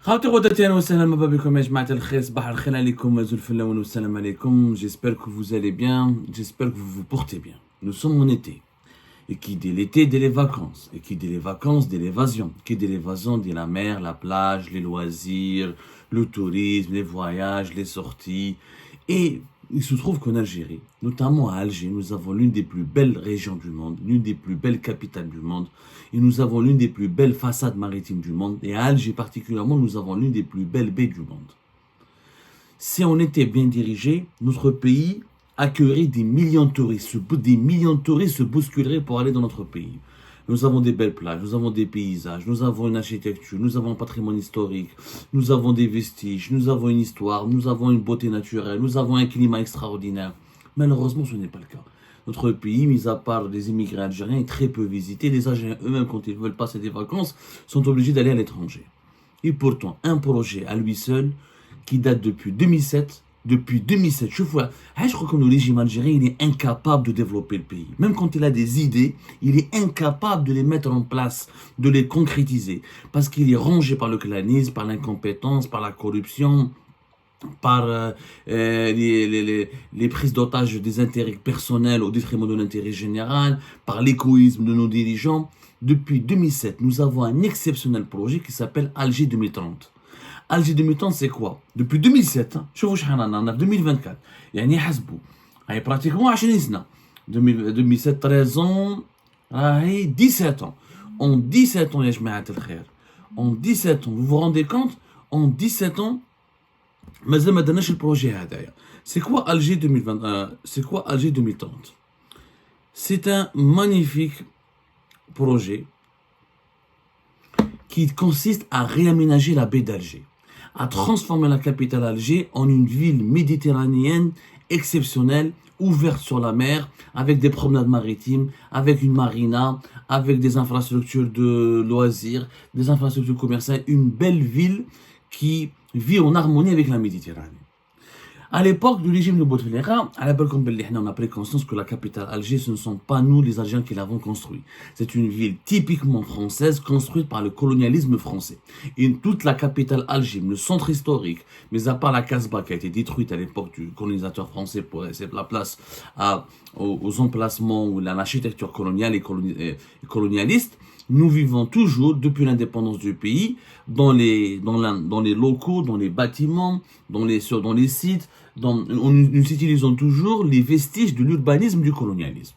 خاوتي غداتي اهلا وسهلا مرحبا بكم يا جماعة الخير صباح الخير عليكم وزول الفلاون والسلام عليكم. J'espère que vous allez bien, j'espère que vous vous portez bien. Nous sommes en été. Et qui dit l'été, dit les vacances. Et qui dit les vacances, dit l'évasion. Qui dit l'évasion, dit la mer, la plage, les loisirs, le tourisme, les voyages, les sorties. Et il se trouve qu'en Algérie, notamment à Alger, nous avons l'une des plus belles régions du monde, l'une des plus belles capitales du monde, et nous avons l'une des plus belles façades maritimes du monde, et à Alger particulièrement, nous avons l'une des plus belles baies du monde. Si on était bien dirigé, notre pays accueillerait des millions de touristes, des millions de touristes se bousculeraient pour aller dans notre pays. Nous avons des belles plages, nous avons des paysages, nous avons une architecture, nous avons un patrimoine historique, nous avons des vestiges, nous avons une histoire, nous avons une beauté naturelle, nous avons un climat extraordinaire. Malheureusement, ce n'est pas le cas. Notre pays, mis à part les immigrés algériens, est très peu visité. Les Algériens eux-mêmes, quand ils veulent passer des vacances, sont obligés d'aller à l'étranger. Et pourtant, un projet à lui seul, qui date depuis 2007, je crois que le régime algérien, il est incapable de développer le pays. Même quand il a des idées, il est incapable de les mettre en place, de les concrétiser. Parce qu'il est rongé par le clanisme, par l'incompétence, par la corruption, par les prises d'otages des intérêts personnels au détriment de l'intérêt général, par l'égoïsme de nos dirigeants. Depuis 2007, nous avons un exceptionnel projet qui s'appelle Alger 2030. Alger 2030, c'est quoi? Depuis 2007, شوفوا شحال رانا في 2024. يعني حسبوا هاي pratiquement 20 سنة. 2007 13 ans, راهي 17 ans. En 17 ans يا جماعة الخير. En 17 ans, vous vous rendez compte? En 17 ans, مازال ما درناش البروجي هذايا. C'est quoi Alger 2020 C'est quoi Alger 2030? C'est un magnifique projet qui consiste à réaménager la baie d'Alger, à transformer la capitale Alger en une ville méditerranéenne exceptionnelle, ouverte sur la mer, avec des promenades maritimes, avec une marina, avec des infrastructures de loisirs, des infrastructures commerciales, une belle ville qui vit en harmonie avec la Méditerranée. À l'époque du régime de Bouteflika, on a pris conscience que la capitale Alger, ce ne sont pas nous les Algériens qui l'avons construite. C'est une ville typiquement française, construite par le colonialisme français. Et toute la capitale Alger, le centre historique, mais à part la Casbah qui a été détruite à l'époque du colonisateur français pour laisser la place aux emplacements ou l'architecture coloniale et colonialiste, nous vivons toujours, depuis l'indépendance du pays, dans les locaux, dans les bâtiments, dans les sites, nous utilisons toujours les vestiges de l'urbanisme du colonialisme.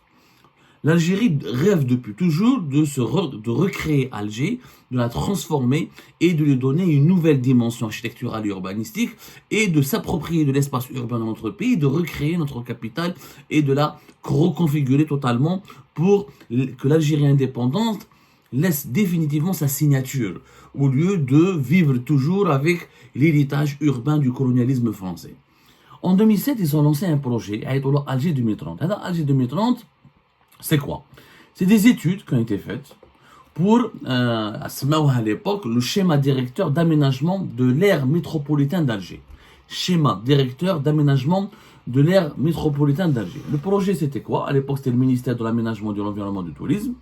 L'Algérie rêve depuis toujours de recréer Alger, de la transformer et de lui donner une nouvelle dimension architecturale et urbanistique et de s'approprier de l'espace urbain dans notre pays, de recréer notre capitale et de la reconfigurer totalement pour que l'Algérie indépendante laisse définitivement sa signature au lieu de vivre toujours avec l'héritage urbain du colonialisme français. En 2007, ils ont lancé un projet, Alger 2030. Alors, Alger 2030, c'est quoi? C'est des études qui ont été faites pour, à l'époque, le schéma directeur d'aménagement de l'aire métropolitain d'Alger. Schéma directeur d'aménagement de l'aire métropolitaine d'Alger. Le projet, c'était quoi? À l'époque, c'était le ministère de l'Aménagement, de l'Environnement et du Tourisme.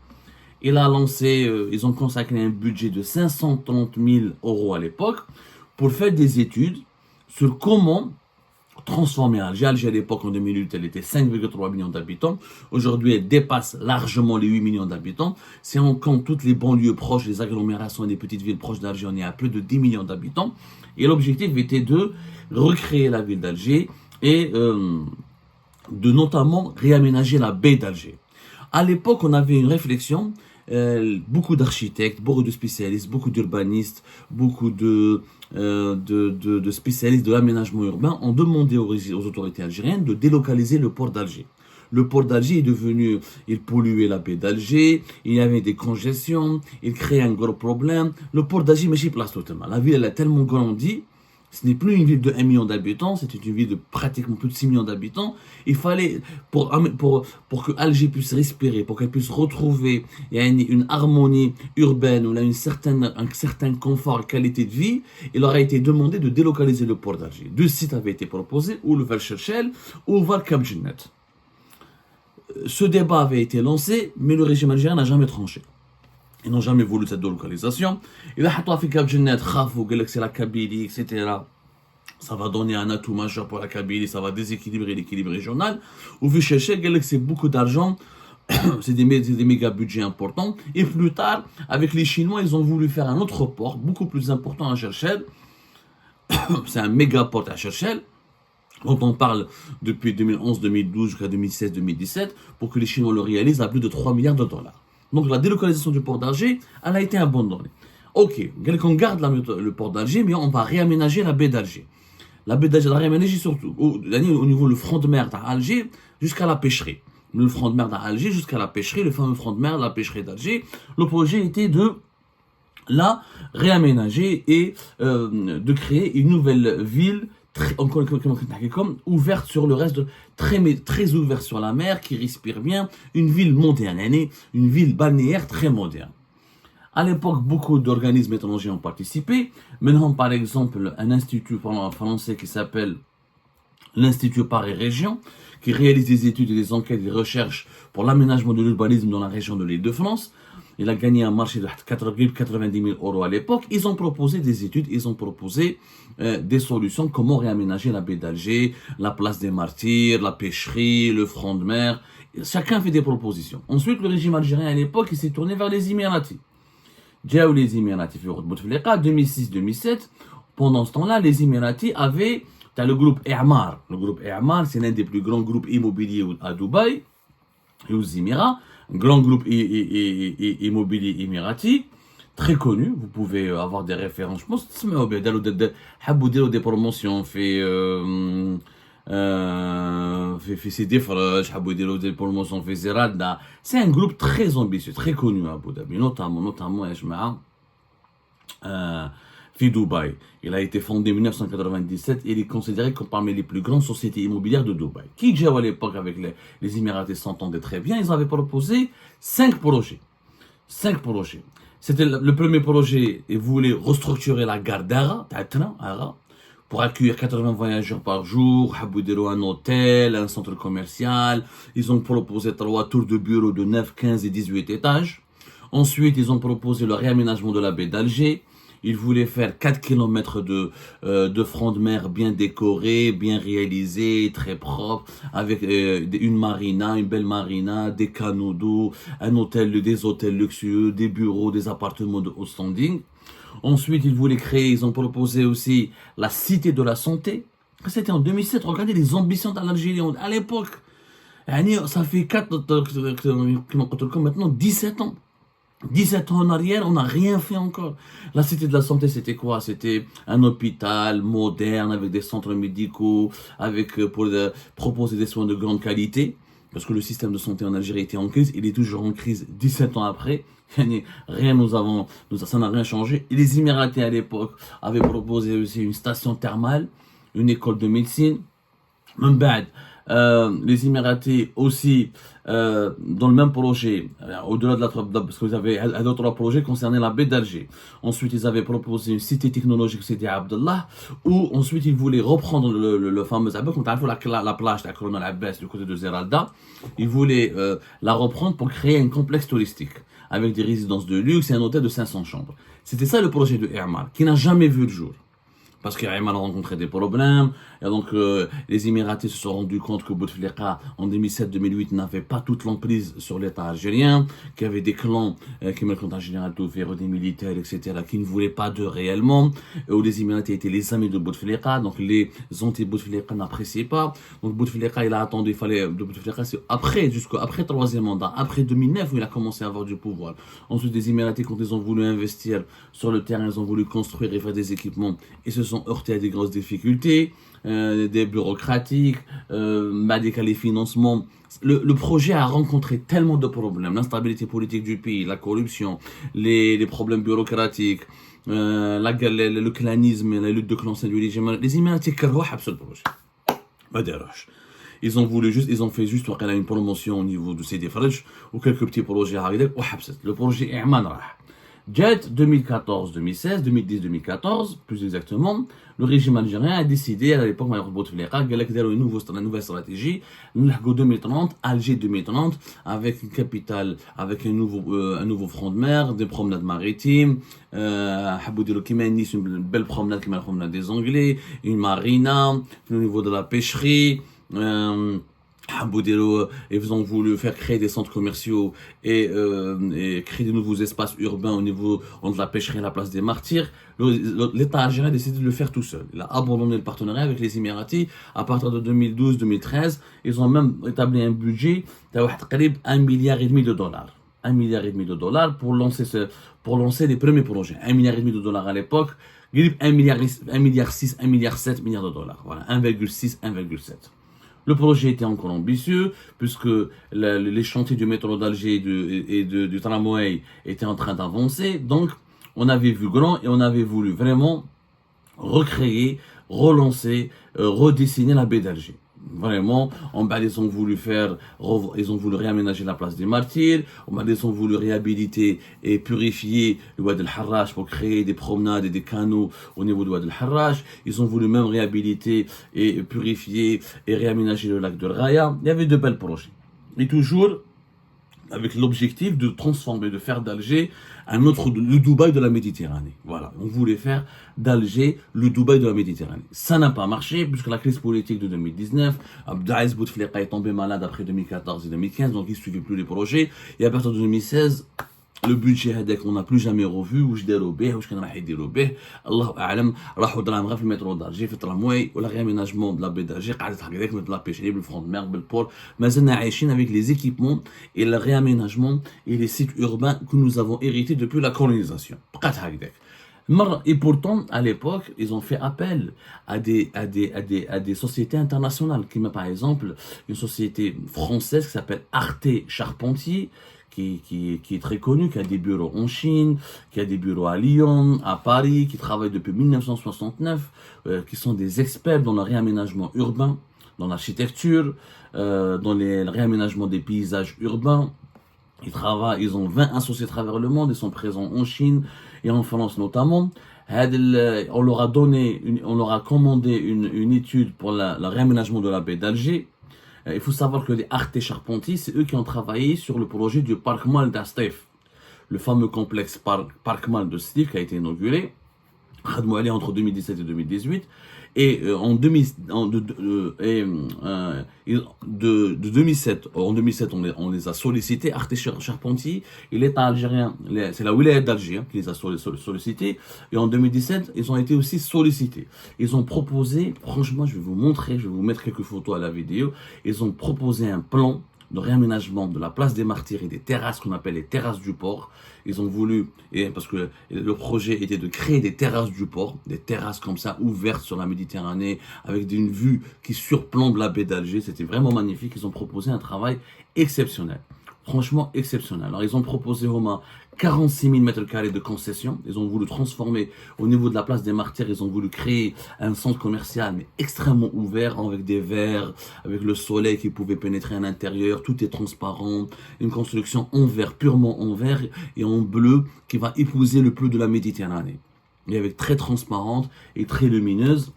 Il a lancé, ils ont consacré un budget de 530 000 € à l'époque pour faire des études sur comment transformer Alger. Alger à l'époque, en 2008, elle était 5,3 millions d'habitants. Aujourd'hui, elle dépasse largement les 8 millions d'habitants. Si on compte toutes les banlieues proches, les agglomérations et les petites villes proches d'Alger, on est à plus de 10 millions d'habitants. Et l'objectif était de recréer la ville d'Alger et de notamment réaménager la baie d'Alger. À l'époque, on avait une réflexion, beaucoup d'architectes, beaucoup de spécialistes, beaucoup d'urbanistes, beaucoup de spécialistes de l'aménagement urbain ont demandé aux autorités algériennes de délocaliser le port d'Alger. Le port d'Alger est devenu, il polluait la baie d'Alger, il y avait des congestions, il créait un gros problème. Le port d'Alger, mais place totalement. La ville, elle a tellement grandi. Ce n'est plus une ville de 1 million d'habitants, c'était une ville de pratiquement plus de 6 millions d'habitants. Il fallait, pour que Alger puisse respirer, pour qu'elle puisse retrouver une harmonie urbaine, où il y a un certain confort et qualité de vie, il aurait été demandé de délocaliser le port d'Alger. Deux sites avaient été proposés, ou le Val Cherchel, ou Val Kabjinet. Ce débat avait été lancé, mais le régime algérien n'a jamais tranché. Ils n'ont jamais voulu cette délocalisation. Et là, c'est la Kabylie, etc. Ça va donner un atout majeur pour la Kabylie, ça va déséquilibrer l'équilibre régional. Ou vu chercher, c'est beaucoup d'argent, c'est des méga budgets importants. Et plus tard, avec les Chinois, ils ont voulu faire un autre port, beaucoup plus important à Cherchel. C'est un méga port à Cherchel, dont on parle depuis 2011, 2012 jusqu'à 2016, 2017, pour que les Chinois le réalisent à plus de 3 milliards de dollars. Donc la délocalisation du port d'Alger, elle a été abandonnée. Ok, on garde le port d'Alger, mais on va réaménager la baie d'Alger. La baie d'Alger, la réaménager surtout au niveau le front de mer d'Alger jusqu'à la pêcherie. Le front de mer d'Alger jusqu'à la pêcherie, le fameux front de mer, la pêcherie d'Alger. Le projet était de la réaménager et de créer une nouvelle ville ouverte sur le reste, très ouverte sur la mer, qui respire bien, une ville moderne, une ville balnéaire très moderne. À l'époque, beaucoup d'organismes étrangers ont participé. Maintenant, par exemple, un institut français qui s'appelle l'Institut Paris Région, qui réalise des études et des enquêtes et des recherches pour l'aménagement de l'urbanisme dans la région de l'Île-de-France. Il a gagné un marché de 90 000 euros à l'époque. Ils ont proposé des études, ils ont proposé des solutions, comment réaménager la baie d'Alger, la place des Martyrs, la pêcherie, le front de mer. Chacun fait des propositions. Ensuite, le régime algérien à l'époque, il s'est tourné vers les Émiratis. Déjà, les Émiratis, 2006-2007, pendant ce temps-là, les Émiratis avaient le groupe E'mar. Le groupe E'mar, c'est l'un des plus grands groupes immobiliers à Dubaï et aux Émirats. Un grand groupe immobilier émirati, très connu. Vous pouvez avoir des références. Je pense que des promotions fait CD Fresh, des promotions fait Zerada. C'est un groupe très ambitieux, très connu à Abu Dhabi, notamment Dubaï. Il a été fondé en 1997 et il est considéré comme parmi les plus grandes sociétés immobilières de Dubaï. Qui, à l'époque, avec les Émiratis s'entendaient très bien, ils avaient proposé 5 projets. 5 projets. C'était le premier projet, ils voulaient restructurer la gare d'Ara, pour accueillir 80 voyageurs par jour, un hôtel, un centre commercial. Ils ont proposé 3 tours de bureaux de 9, 15 et 18 étages. Ensuite, ils ont proposé le réaménagement de la baie d'Alger. Ils voulaient faire 4 km de front de mer bien décoré, bien réalisé, très propre, avec une marina, une belle marina, des canaux d'eau, des hôtels luxueux, des bureaux, des appartements de haut standing. Ensuite, ils ont proposé aussi la cité de la santé. C'était en 2007. Regardez les ambitions de l'Algérie à l'époque. Ça fait maintenant 17 ans. 17 ans en arrière, on n'a rien fait encore. La cité de la santé, c'était quoi? C'était un hôpital moderne avec des centres médicaux, pour proposer des soins de grande qualité. Parce que le système de santé en Algérie était en crise, il est toujours en crise 17 ans après. Ça n'a rien changé. Et les Émiratis à l'époque avaient proposé aussi une station thermale, une école de médecine. Les Émiratis aussi, dans le même projet, au-delà de parce que vous avez d'autres projets concernant la baie d'Alger. Ensuite, ils avaient proposé une cité technologique, c'était Abdallah, où ensuite ils voulaient reprendre le fameux la plage de la Corona Abbas du côté de Zeralda. Ils voulaient la reprendre pour créer un complexe touristique avec des résidences de luxe et un hôtel de 500 chambres. C'était ça le projet de E'mar, qui n'a jamais vu le jour. Parce qu'E'mar a rencontré des problèmes, et donc les Émiratis se sont rendus compte que Bouteflika, en 2007-2008, n'avait pas toute l'emprise sur l'État algérien, qu'il y avait des clans qui mettaient le général Toufir, des militaires, etc., qui ne voulaient pas d'eux réellement, où les Émiratis étaient les amis de Bouteflika, donc les anti-Bouteflika n'appréciaient pas. Donc Bouteflika, il a attendu, après le troisième mandat, après 2009, où il a commencé à avoir du pouvoir. Ensuite, les Émiratis, quand ils ont voulu investir sur le terrain, ils ont voulu construire et faire des équipements, et se sont heurtés à des grosses difficultés, des bureaucratiques, les financements. Le projet a rencontré tellement de problèmes, l'instabilité politique du pays, la corruption, les problèmes bureaucratiques, le clanisme, la lutte de clans du régime. Les Émiratis ce projet. Ils ont fait juste une promotion au niveau de CD Fresh ou quelques petits projets à le projet E'mar. Jet 2014-2016, 2010-2014, plus exactement, le régime algérien a décidé, à l'époque, une nouvelle stratégie, 2030, Alger 2030, avec une capitale, avec un nouveau front de mer, des promenades maritimes, une belle promenade qui m'a la promenade des Anglais, une marina, au niveau de la pêcherie, ils ont voulu faire créer des centres commerciaux et créer de nouveaux espaces urbains au niveau entre la pêcherie et la place des Martyrs. L'État algérien a décidé de le faire tout seul. Il a abandonné le partenariat avec les Émiratis. À partir de 2012-2013, ils ont même établi un budget de 1,5 milliard de dollars. 1,5 milliard pour lancer les premiers projets. 1,5 milliard de dollars à l'époque. 1 milliard 6, 1 milliard 7 milliards de dollars. Voilà, 1,6, 1,7. Le projet était encore ambitieux, puisque les chantiers du métro d'Alger et du tramway étaient en train d'avancer. Donc, on avait vu grand et on avait voulu vraiment recréer, relancer, redessiner la baie d'Alger. Vraiment, en bas, ils ont voulu réaménager la place des Martyrs. En bas, ils ont voulu réhabiliter et purifier le Wad el-Harrach pour créer des promenades et des canaux au niveau du Wad el-Harrach. Ils ont voulu même réhabiliter et purifier et réaménager le lac de Raya. Il y avait de belles projets. Et toujours avec l'objectif de transformer, de faire d'Alger le Dubaï de la Méditerranée. Voilà, on voulait faire d'Alger le Dubaï de la Méditerranée. Ça n'a pas marché, puisque la crise politique de 2019, Abdelaziz Bouteflika est tombé malade après 2014 et 2015, donc il ne suivait plus les projets. Et à partir de 2016, le budget هذاك on n'a plus jamais revu واش داروا به واش كان راح يديروا به الله اعلم راحوا دراهم غير في المترو دالجي في الترامواي ولا رياميناجمون دو لا بي دالجي قعدت هكذاك مثل لا بيشري بالفرونت مير بالبور مازلنا عايشين avec les équipements et le réaménagement et les sites urbains que nous avons hérités depuis la colonisation بقات هكذاك. Et pourtant, à l'époque, ils ont fait appel à des sociétés internationales, comme par exemple une société française qui s'appelle Arte Charpentier, qui est très connue, qui a des bureaux en Chine, qui a des bureaux à Lyon, à Paris, qui travaille depuis 1969, qui sont des experts dans le réaménagement urbain, dans l'architecture, dans le réaménagement des paysages urbains. Ils ont 20 associés à travers le monde, ils sont présents en Chine et en France notamment. On leur a commandé une étude pour le réaménagement de la baie d'Alger. Il faut savoir que les Arte Charpentier, c'est eux qui ont travaillé sur le projet du Parc Mall d'Astef, le fameux complexe Parc Mall de Stif qui a été inauguré entre 2017 et 2018. Et en 2007, on les a sollicités, Arte Charpentier, et l'État algérien, c'est la wilaya d'Alger qui les a sollicités. Et en 2017, ils ont été aussi sollicités. Ils ont proposé, franchement, je vais vous montrer, je vais vous mettre quelques photos à la vidéo. Ils ont proposé un plan de réaménagement de la place des Martyrs et des terrasses qu'on appelle les terrasses du port. Ils ont voulu, parce que le projet était de créer des terrasses du port, des terrasses comme ça ouvertes sur la Méditerranée avec une vue qui surplombe la baie d'Alger. C'était vraiment magnifique. Ils ont proposé un travail exceptionnel. Franchement exceptionnel. Alors ils ont proposé au moins 46 000 mètres carrés de concession. Ils ont voulu transformer au niveau de la place des Martyrs, ils ont voulu créer un centre commercial mais extrêmement ouvert avec des verres, avec le soleil qui pouvait pénétrer à l'intérieur. Tout est transparent. Une construction en verre, purement en verre et en bleu qui va épouser le bleu de la Méditerranée. Et avec très transparente et très lumineuse.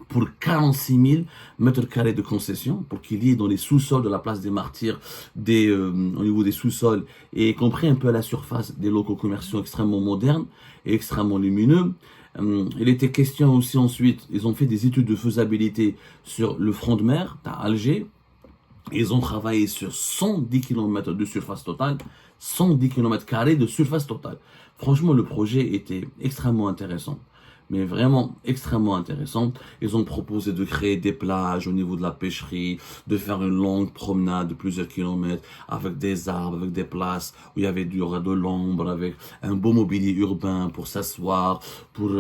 Pour 46 000 mètres carrés de concession, pour qu'il y ait dans les sous-sols de la place des Martyrs, au niveau des sous-sols, et y compris un peu à la surface des locaux commerciaux extrêmement modernes et extrêmement lumineux. Il était question aussi ensuite, ils ont fait des études de faisabilité sur le front de mer, à Alger. Ils ont travaillé sur 110 km de surface totale, 110 km carrés de surface totale. Franchement, le projet était extrêmement intéressant. Mais vraiment extrêmement intéressante. Ils ont proposé de créer des plages au niveau de la pêcherie, de faire une longue promenade de plusieurs kilomètres avec des arbres, avec des places où il y aura de l'ombre, avec un beau mobilier urbain pour s'asseoir, pour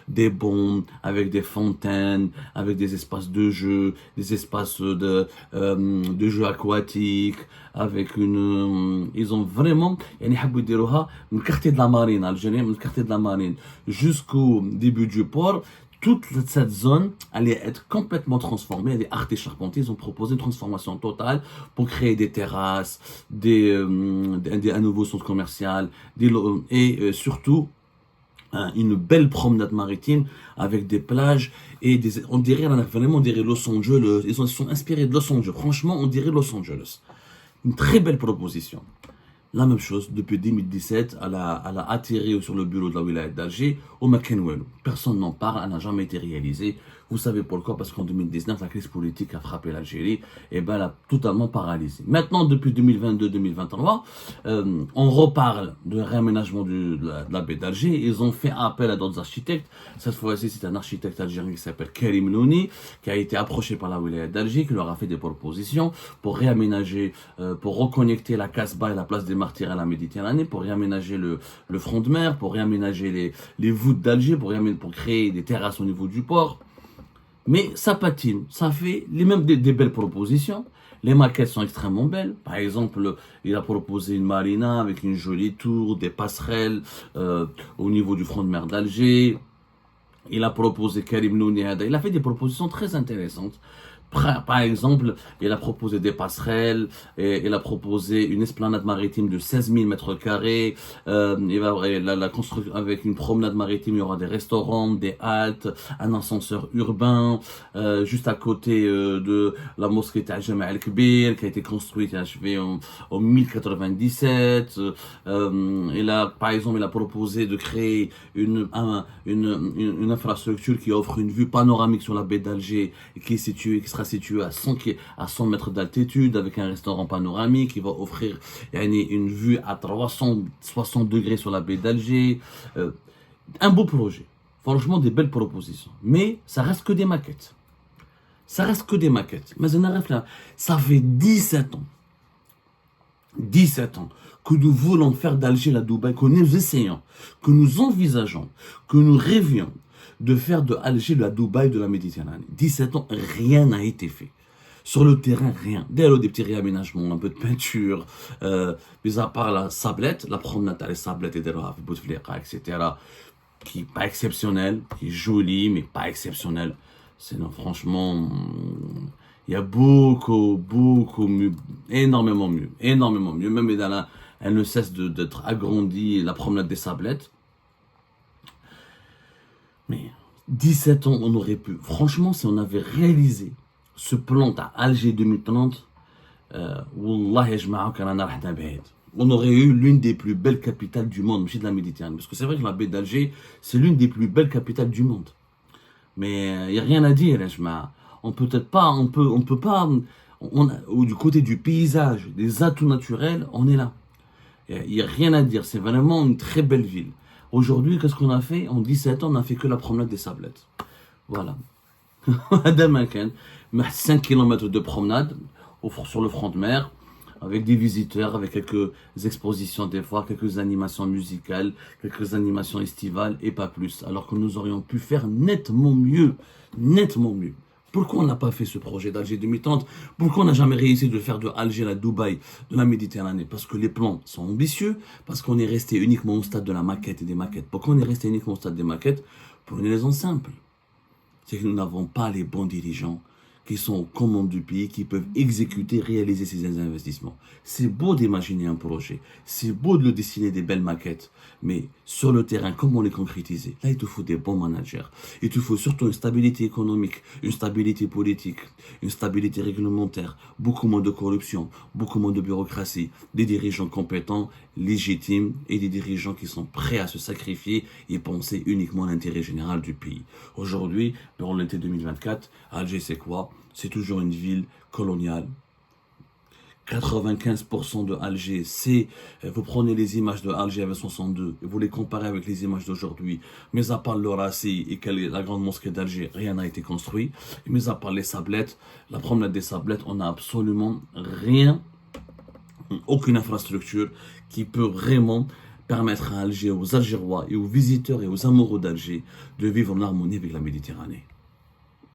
des bancs, avec des fontaines, avec des espaces de jeux, des espaces de jeux aquatiques, avec ils ont vraiment, le quartier de la marine algérien, le quartier de la marine jusqu'au début du port, toute cette zone allait être complètement transformée. Les architectes charpentiers ont proposé une transformation totale pour créer des terrasses, un nouveau centre commercial, surtout une belle promenade maritime avec des plages et on dirait Los Angeles. Ils sont inspirés de Los Angeles. Franchement, on dirait Los Angeles. Une très belle proposition. La même chose, depuis 2017, elle a atterri sur le bureau de la wilaya d'Alger au Makenwell. Personne n'en parle, elle n'a jamais été réalisée. Vous savez pourquoi? Parce qu'en 2019, la crise politique a frappé l'Algérie et elle a totalement paralysé. Maintenant, depuis 2022-2023, on reparle de réaménagement de la baie d'Alger. Ils ont fait appel à d'autres architectes. Cette fois-ci, c'est un architecte algérien qui s'appelle Karim Nouni, qui a été approché par la wilaya d'Alger, qui leur a fait des propositions pour réaménager, pour reconnecter la Casbah et la place des Martyrs à la Méditerranée, pour réaménager le front de mer, pour réaménager les voûtes d'Alger, pour créer des terrasses au niveau du port. Mais ça patine, ça fait des belles propositions. Les maquettes sont extrêmement belles. Par exemple, il a proposé une marina avec une jolie tour, des passerelles au niveau du front de mer d'Alger. Il a proposé Karim Nouni, il a fait des propositions très intéressantes. Par exemple, il a proposé des passerelles, et il a proposé une esplanade maritime de 16 000 mètres carrés. La construction avec une promenade maritime, il y aura des restaurants, des haltes, un ascenseur urbain, juste à côté de la mosquée Jama al-Kbir, qui a été construite et achevée en 1097. Par exemple, il a proposé de créer une infrastructure qui offre une vue panoramique sur la baie d'Alger, qui sera situé à 100 mètres d'altitude avec un restaurant panoramique qui va offrir une vue à 360 degrés sur la baie d'Alger. Un beau projet. Franchement, des belles propositions. Mais ça reste que des maquettes. Ça reste que des maquettes. Mais ça fait 17 ans. 17 ans que nous voulons faire d'Alger la Dubaï, que nous essayons, que nous envisageons, que nous rêvions de faire de Alger la Dubaï de la Méditerranée. 17 ans, rien n'a été fait. Sur le terrain, rien. D'ailleurs, des petits réaménagements, un peu de peinture, mais à part la sablette, la promenade à la sablette et des etc., qui n'est pas exceptionnelle, qui est jolie, mais pas exceptionnelle. Sinon, franchement, il y a beaucoup mieux, énormément mieux. Même elle ne cesse d'être agrandie, la promenade des sablettes. Mais 17 ans, on aurait pu. Franchement, si on avait réalisé ce plan à Alger 2030, on aurait eu l'une des plus belles capitales du monde, de la Méditerranée. Parce que c'est vrai que la baie d'Alger, c'est l'une des plus belles capitales du monde. Mais il n'y a rien à dire, on peut pas, du côté du paysage, des atouts naturels, on est là. Il n'y a rien à dire, c'est vraiment une très belle ville. Aujourd'hui, qu'est-ce qu'on a fait? En 17 ans, on n'a fait que la promenade des sablettes. Voilà. 5 km de promenade sur le front de mer, avec des visiteurs, avec quelques expositions des fois, quelques animations musicales, quelques animations estivales et pas plus. Alors que nous aurions pu faire nettement mieux. Pourquoi on n'a pas fait ce projet d'Alger 2030? Pourquoi on n'a jamais réussi de faire de Alger la Dubaï de la Méditerranée? Parce que les plans sont ambitieux, parce qu'on est resté uniquement au stade de la maquette et des maquettes. Pourquoi on est resté uniquement au stade des maquettes? Pour une raison simple. C'est que nous n'avons pas les bons dirigeants qui sont aux commandes du pays, qui peuvent exécuter, réaliser ces investissements. C'est beau d'imaginer un projet, c'est beau de le dessiner des belles maquettes, mais sur le terrain, comment les concrétiser? Là, il te faut des bons managers. Il te faut surtout une stabilité économique, une stabilité politique, une stabilité réglementaire, beaucoup moins de corruption, beaucoup moins de bureaucratie, des dirigeants compétents, légitimes et des dirigeants qui sont prêts à se sacrifier et penser uniquement à l'intérêt général du pays. Aujourd'hui, dans l'été 2024, Alger, c'est quoi? C'est toujours une ville coloniale. 95% de Alger, vous prenez les images de Alger avec 62 et vous les comparez avec les images d'aujourd'hui, mais à part le Rassi et la grande mosquée d'Alger, rien n'a été construit. Et mais à part les sablettes, la promenade des sablettes, on n'a absolument rien, aucune infrastructure qui peut vraiment permettre à Alger, aux Algérois et aux visiteurs et aux amoureux d'Alger de vivre en harmonie avec la Méditerranée.